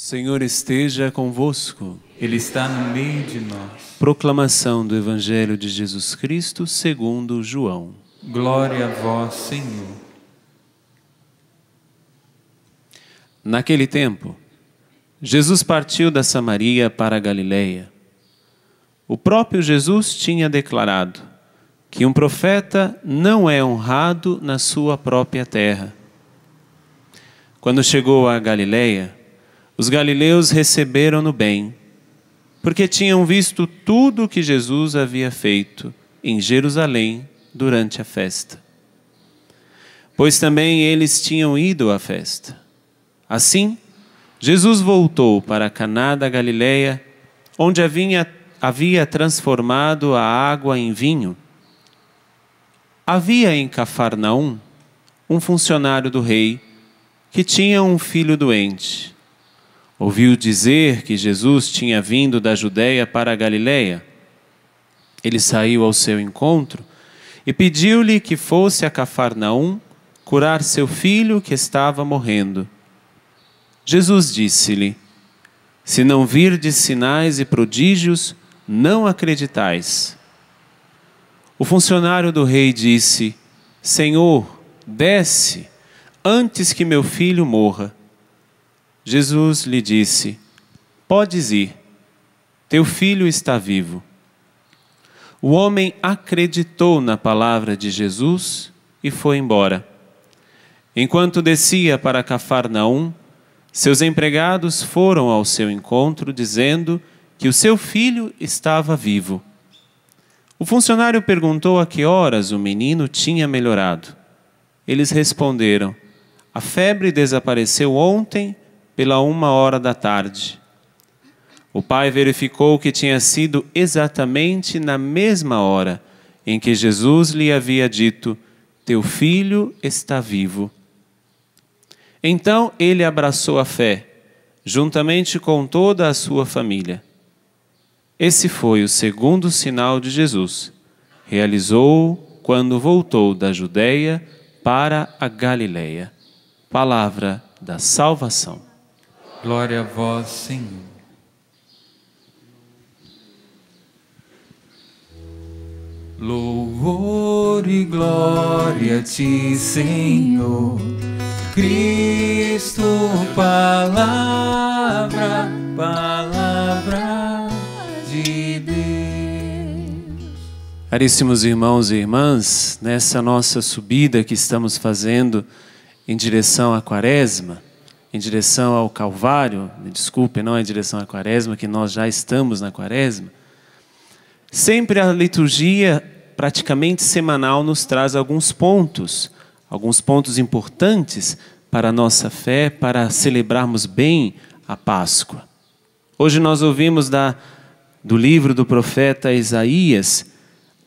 Senhor esteja convosco. Ele está no meio de nós. Proclamação do Evangelho de Jesus Cristo segundo João. Glória a vós, Senhor. Naquele tempo, Jesus partiu da Samaria para a Galileia. O próprio Jesus tinha declarado que um profeta não é honrado na sua própria terra. Quando chegou à Galileia, os galileus receberam-no bem, porque tinham visto tudo o que Jesus havia feito em Jerusalém durante a festa. Pois também eles tinham ido à festa. Assim, Jesus voltou para Caná da Galileia, onde havia transformado a água em vinho. Havia em Cafarnaum um funcionário do rei que tinha um filho doente. Ouviu dizer que Jesus tinha vindo da Judeia para a Galileia. Ele saiu ao seu encontro e pediu-lhe que fosse a Cafarnaum curar seu filho que estava morrendo. Jesus disse-lhe: se não virdes sinais e prodígios, não acreditais. O funcionário do rei disse: Senhor, desce, antes que meu filho morra. Jesus lhe disse: podes ir, teu filho está vivo. O homem acreditou na palavra de Jesus e foi embora. Enquanto descia para Cafarnaum, seus empregados foram ao seu encontro, dizendo que o seu filho estava vivo. O funcionário perguntou a que horas o menino tinha melhorado. Eles responderam: a febre desapareceu ontem pela 1h da tarde. O pai verificou que tinha sido exatamente na mesma hora em que Jesus lhe havia dito: teu filho está vivo. Então ele abraçou a fé, juntamente com toda a sua família. Esse foi o segundo sinal de Jesus. Realizou quando voltou da Judeia para a Galileia. Palavra da salvação. Glória a vós, Senhor. Louvor e glória a ti, Senhor. Cristo, palavra de Deus. Caríssimos irmãos e irmãs, nessa nossa subida que estamos fazendo em direção à Quaresma, em direção ao Calvário, desculpe, não em direção à Quaresma, que nós já estamos na Quaresma, sempre a liturgia praticamente semanal nos traz alguns pontos importantes para a nossa fé, para celebrarmos bem a Páscoa. Hoje nós ouvimos do livro do profeta Isaías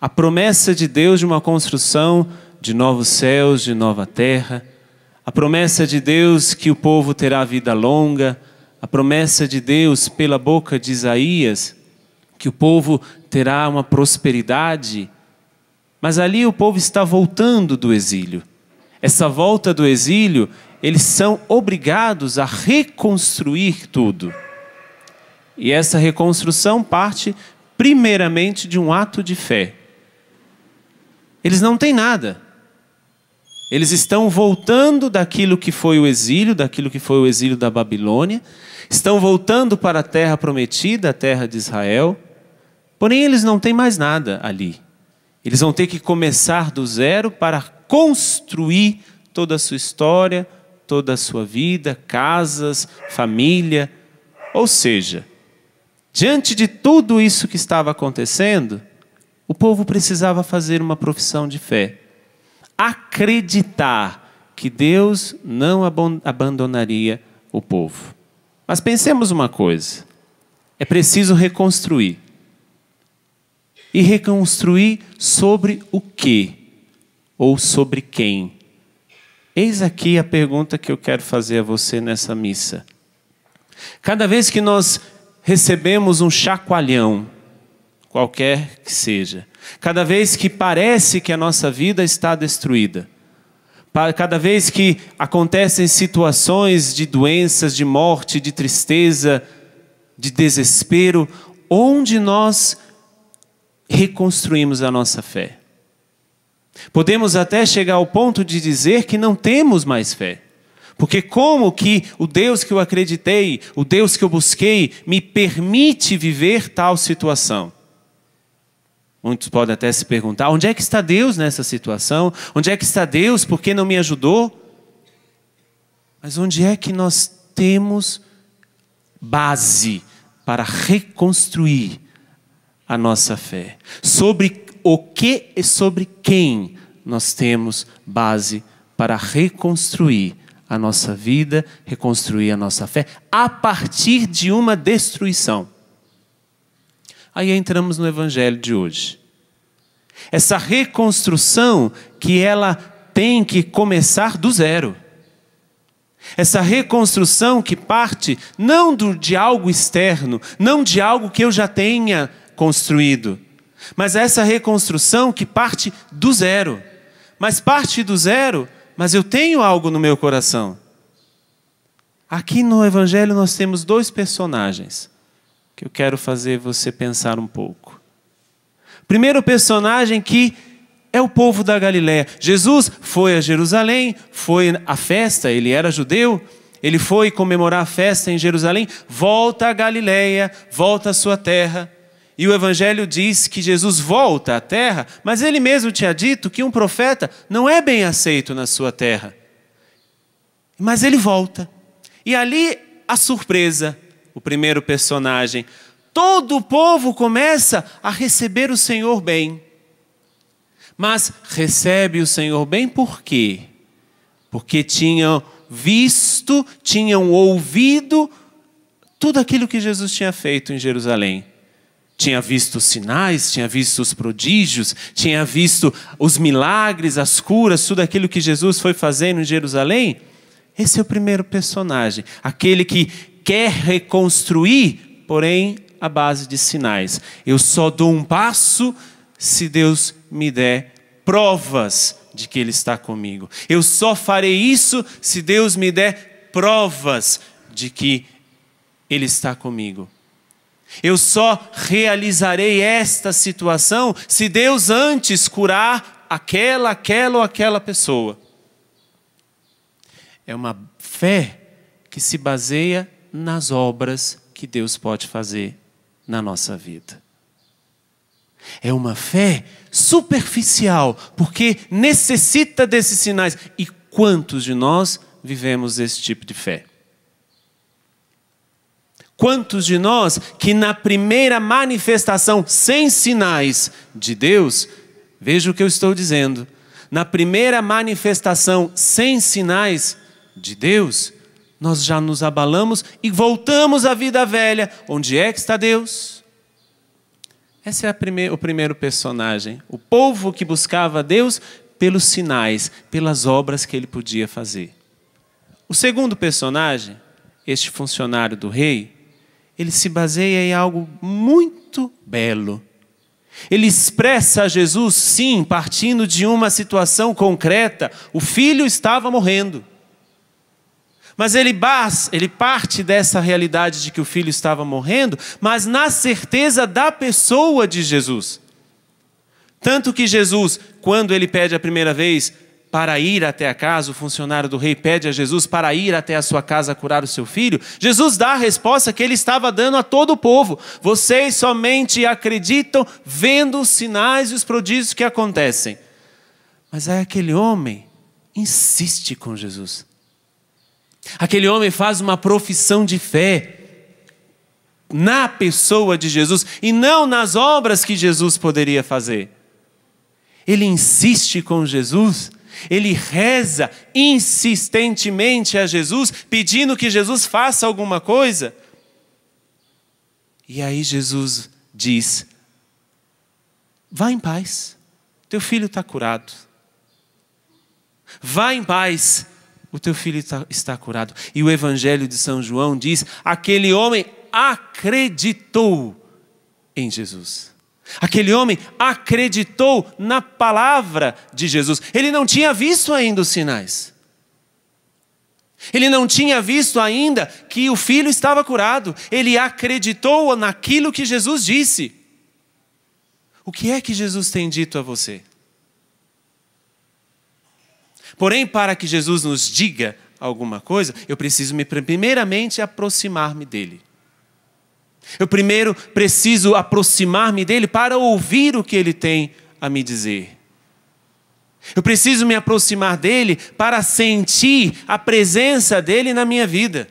a promessa de Deus de uma construção de novos céus, de nova terra, a promessa de Deus que o povo terá vida longa, a promessa de Deus pela boca de Isaías que o povo terá uma prosperidade. Mas ali o povo está voltando do exílio. Essa volta do exílio, eles são obrigados a reconstruir tudo. E essa reconstrução parte primeiramente de um ato de fé. Eles não têm nada. Eles estão voltando daquilo que foi o exílio da Babilônia, estão voltando para a terra prometida, a terra de Israel, porém eles não têm mais nada ali. Eles vão ter que começar do zero para construir toda a sua história, toda a sua vida, casas, família. Ou seja, diante de tudo isso que estava acontecendo, o povo precisava fazer uma profissão de fé. Acreditar que Deus não abandonaria o povo. Mas pensemos uma coisa, é preciso reconstruir. E reconstruir sobre o quê? Ou sobre quem? Eis aqui a pergunta que eu quero fazer a você nessa missa. Cada vez que nós recebemos um chacoalhão, qualquer que seja, cada vez que parece que a nossa vida está destruída, Cada vez que acontecem situações de doenças, de morte, de tristeza, de desespero, onde nós reconstruímos a nossa fé. Podemos até chegar ao ponto de dizer que não temos mais fé. Porque como que o Deus que eu acreditei, o Deus que eu busquei, me permite viver tal situação? Muitos podem até se perguntar, onde é que está Deus nessa situação? Onde é que está Deus? Por que não me ajudou? Mas onde é que nós temos base para reconstruir a nossa fé? Sobre o que e sobre quem nós temos base para reconstruir a nossa vida, reconstruir a nossa fé, a partir de uma destruição. Aí entramos no evangelho de hoje. Essa reconstrução que ela tem que começar do zero. Essa reconstrução que parte não de algo externo, não de algo que eu já tenha construído, mas essa reconstrução que parte do zero. Mas parte do zero, mas eu tenho algo no meu coração. Aqui no evangelho nós temos dois personagens que eu quero fazer você pensar um pouco. Primeiro personagem que é o povo da Galileia. Jesus foi a Jerusalém, foi à festa, ele era judeu, ele foi comemorar a festa em Jerusalém, volta à Galileia, volta à sua terra. E o evangelho diz que Jesus volta à terra, mas ele mesmo tinha dito que um profeta não é bem aceito na sua terra. Mas ele volta. E ali a surpresa, o primeiro personagem. Todo o povo começa a receber o Senhor bem. Mas recebe o Senhor bem por quê? Porque tinham visto, tinham ouvido tudo aquilo que Jesus tinha feito em Jerusalém. Tinha visto os sinais, tinha visto os prodígios, tinha visto os milagres, as curas, tudo aquilo que Jesus foi fazendo em Jerusalém. Esse é o primeiro personagem, aquele que quer reconstruir, porém, à base de sinais. Eu só dou um passo se Deus me der provas de que Ele está comigo. Eu só farei isso se Deus me der provas de que Ele está comigo. Eu só realizarei esta situação se Deus antes curar aquela ou aquela pessoa. É uma fé que se baseia nas obras que Deus pode fazer na nossa vida. É uma fé superficial, porque necessita desses sinais. E quantos de nós vivemos esse tipo de fé? Quantos de nós que na primeira manifestação sem sinais de Deus, veja o que eu estou dizendo, na primeira manifestação sem sinais de Deus, nós já nos abalamos e voltamos à vida velha. Onde é que está Deus? Esse é o primeiro personagem. O povo que buscava Deus pelos sinais, pelas obras que ele podia fazer. O segundo personagem, este funcionário do rei, ele se baseia em algo muito belo. Ele expressa a Jesus, sim, partindo de uma situação concreta. O filho estava morrendo. Mas ele parte dessa realidade de que o filho estava morrendo, mas na certeza da pessoa de Jesus. Tanto que Jesus, quando ele pede a primeira vez para ir até a casa, o funcionário do rei pede a Jesus para ir até a sua casa curar o seu filho, Jesus dá a resposta que ele estava dando a todo o povo. Vocês somente acreditam vendo os sinais e os prodígios que acontecem. Mas aí aquele homem insiste com Jesus. Aquele homem faz uma profissão de fé na pessoa de Jesus e não nas obras que Jesus poderia fazer. Ele insiste com Jesus, ele reza insistentemente a Jesus, pedindo que Jesus faça alguma coisa. E aí Jesus diz: vá em paz, teu filho está curado. Vá em paz, o teu filho está curado. E o Evangelho de São João diz: aquele homem acreditou em Jesus. Aquele homem acreditou na palavra de Jesus. Ele não tinha visto ainda os sinais. Ele não tinha visto ainda que o filho estava curado. Ele acreditou naquilo que Jesus disse. O que é que Jesus tem dito a você? Porém, para que Jesus nos diga alguma coisa, eu preciso primeiramente aproximar-me dele. Eu primeiro preciso aproximar-me dele para ouvir o que ele tem a me dizer. Eu preciso me aproximar dele para sentir a presença dele na minha vida.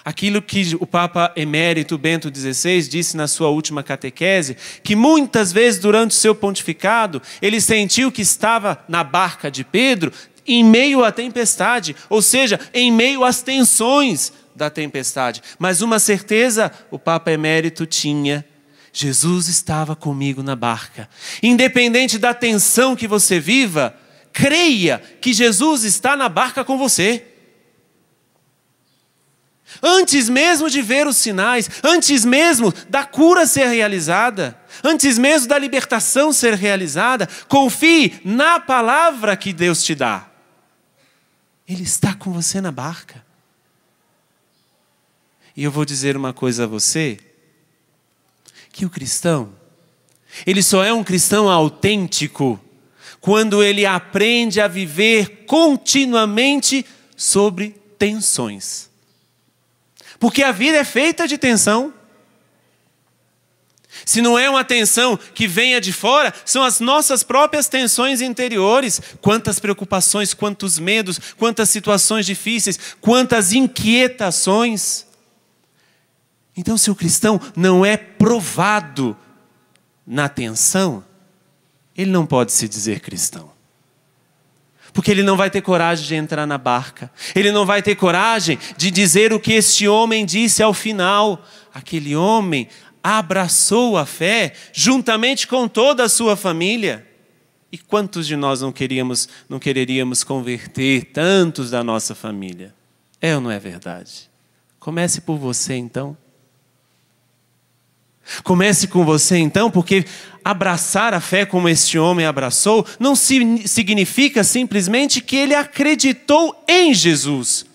Aquilo que o Papa Emérito Bento XVI disse na sua última catequese, que muitas vezes durante o seu pontificado, ele sentiu que estava na barca de Pedro em meio à tempestade, ou seja, em meio às tensões da tempestade. Mas uma certeza o Papa Emérito tinha: Jesus estava comigo na barca. Independente da tensão que você viva, creia que Jesus está na barca com você. Antes mesmo de ver os sinais, antes mesmo da cura ser realizada, antes mesmo da libertação ser realizada, confie na palavra que Deus te dá. Ele está com você na barca. E eu vou dizer uma coisa a você, que o cristão, ele só é um cristão autêntico quando ele aprende a viver continuamente sobre tensões. Porque a vida é feita de tensão. Se não é uma tensão que venha de fora, são as nossas próprias tensões interiores. Quantas preocupações, quantos medos, quantas situações difíceis, quantas inquietações. Então, se o cristão não é provado na tensão, ele não pode se dizer cristão. Porque ele não vai ter coragem de entrar na barca. Ele não vai ter coragem de dizer o que este homem disse ao final. Aquele homem abraçou a fé juntamente com toda a sua família. E quantos de nós não quereríamos converter tantos da nossa família? É ou não é verdade? Comece por você então. Comece com você então, porque abraçar a fé como este homem abraçou não significa simplesmente que ele acreditou em Jesus.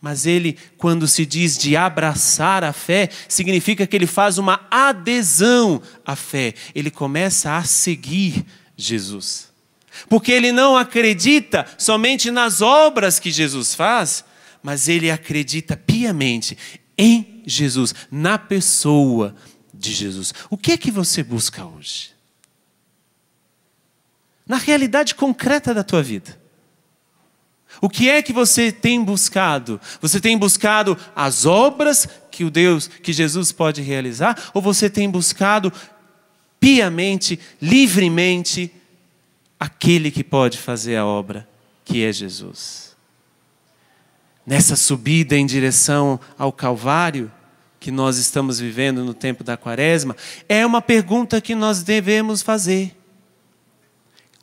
Mas ele, quando se diz de abraçar a fé, significa que ele faz uma adesão à fé. Ele começa a seguir Jesus. Porque ele não acredita somente nas obras que Jesus faz, mas ele acredita piamente em Jesus, na pessoa de Jesus. O que é que você busca hoje? Na realidade concreta da tua vida. O que é que você tem buscado? Você tem buscado as obras que Jesus pode realizar? Ou você tem buscado piamente, livremente, aquele que pode fazer a obra, que é Jesus? Nessa subida em direção ao Calvário, que nós estamos vivendo no tempo da Quaresma, é uma pergunta que nós devemos fazer.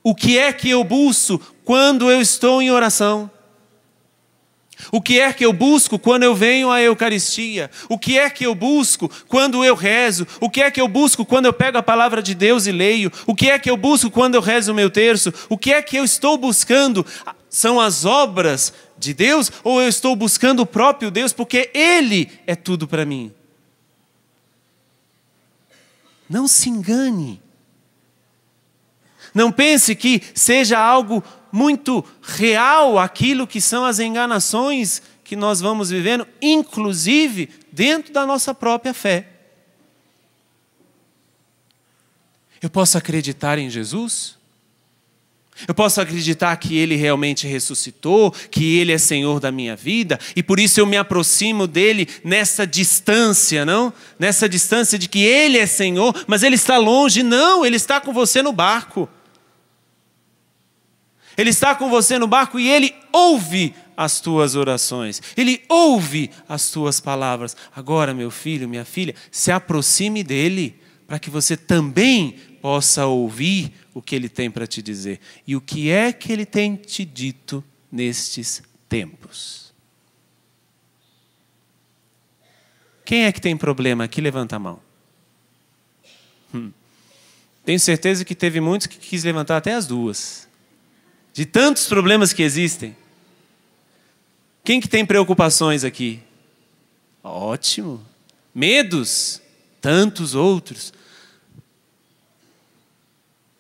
O que é que eu busco quando eu estou em oração? O que é que eu busco quando eu venho à Eucaristia? O que é que eu busco quando eu rezo? O que é que eu busco quando eu pego a palavra de Deus e leio? O que é que eu busco quando eu rezo o meu terço? O que é que eu estou buscando? São as obras de Deus ou eu estou buscando o próprio Deus porque Ele é tudo para mim? Não se engane. Não pense que seja algo muito real aquilo que são as enganações que nós vamos vivendo, inclusive dentro da nossa própria fé. Eu posso acreditar em Jesus? Eu posso acreditar que Ele realmente ressuscitou, que Ele é Senhor da minha vida, e por isso eu me aproximo dEle nessa distância, não? Nessa distância de que Ele é Senhor, mas Ele está longe. Não, Ele está com você no barco. Ele está com você no barco e Ele ouve as tuas orações. Ele ouve as tuas palavras. Agora, meu filho, minha filha, se aproxime dEle, para que você também possa ouvir o que Ele tem para te dizer. E o que é que Ele tem te dito nestes tempos? Quem é que tem problema aqui? Levanta a mão. Tenho certeza que teve muitos que quis levantar até as 2. De tantos problemas que existem. Quem que tem preocupações aqui? Ótimo. Medos? Tantos outros.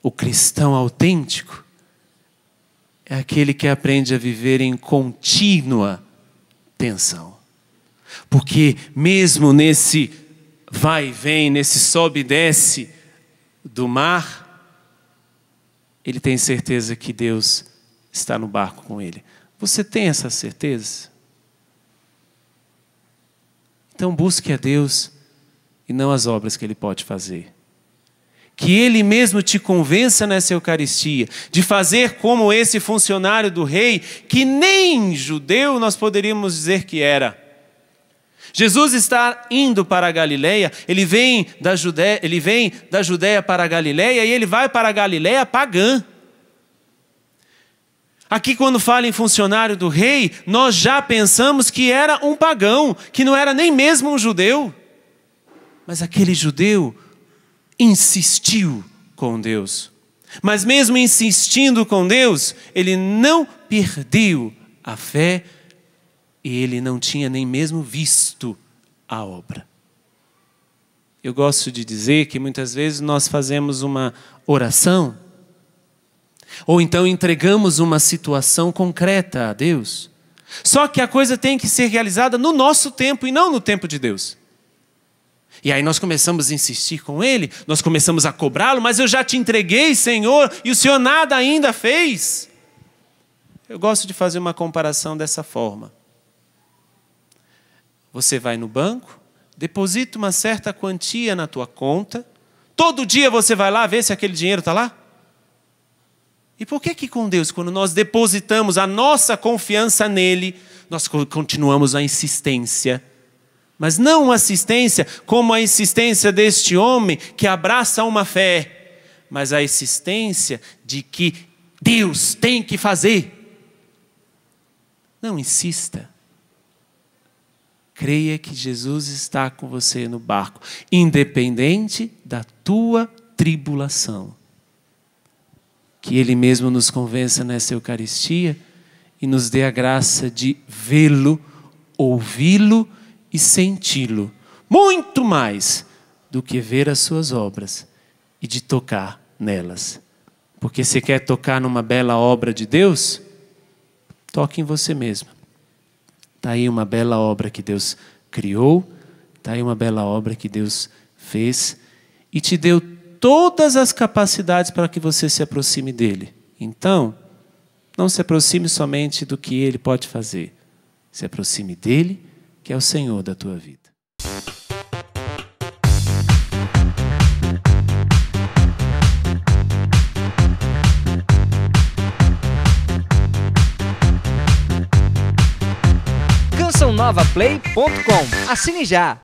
O cristão autêntico é aquele que aprende a viver em contínua tensão. Porque mesmo nesse vai e vem, nesse sobe e desce do mar, ele tem certeza que Deus está no barco com ele. Você tem essa certeza? Então busque a Deus e não as obras que Ele pode fazer. Que Ele mesmo te convença nessa Eucaristia, de fazer como esse funcionário do rei, que nem judeu nós poderíamos dizer que era. Jesus está indo para a Galileia, ele vem da Judéia para a Galileia e ele vai para a Galileia pagã. Aqui quando fala em funcionário do rei, nós já pensamos que era um pagão, que não era nem mesmo um judeu. Mas aquele judeu insistiu com Deus. Mas mesmo insistindo com Deus, ele não perdeu a fé e ele não tinha nem mesmo visto a obra. Eu gosto de dizer que muitas vezes nós fazemos uma oração ou então entregamos uma situação concreta a Deus. Só que a coisa tem que ser realizada no nosso tempo e não no tempo de Deus. E aí nós começamos a insistir com Ele, nós começamos a cobrá-lo, mas eu já te entreguei, Senhor, e o Senhor nada ainda fez. Eu gosto de fazer uma comparação dessa forma. Você vai no banco, deposita uma certa quantia na tua conta, todo dia você vai lá ver se aquele dinheiro está lá? E por que com Deus, quando nós depositamos a nossa confiança nele, nós continuamos a insistência? Mas não uma insistência como a insistência deste homem que abraça uma fé, mas a insistência de que Deus tem que fazer. Não insista. Creia que Jesus está com você no barco, independente da tua tribulação. Que Ele mesmo nos convença nessa Eucaristia e nos dê a graça de vê-lo, ouvi-lo e senti-lo, muito mais do que ver as suas obras e de tocar nelas. Porque se quer tocar numa bela obra de Deus, toque em você mesmo. Está aí uma bela obra que Deus criou, está aí uma bela obra que Deus fez e te deu todas as capacidades para que você se aproxime dele. Então, não se aproxime somente do que ele pode fazer. Se aproxime dele, que é o Senhor da tua vida. cançãonovaplay.com. Assine já!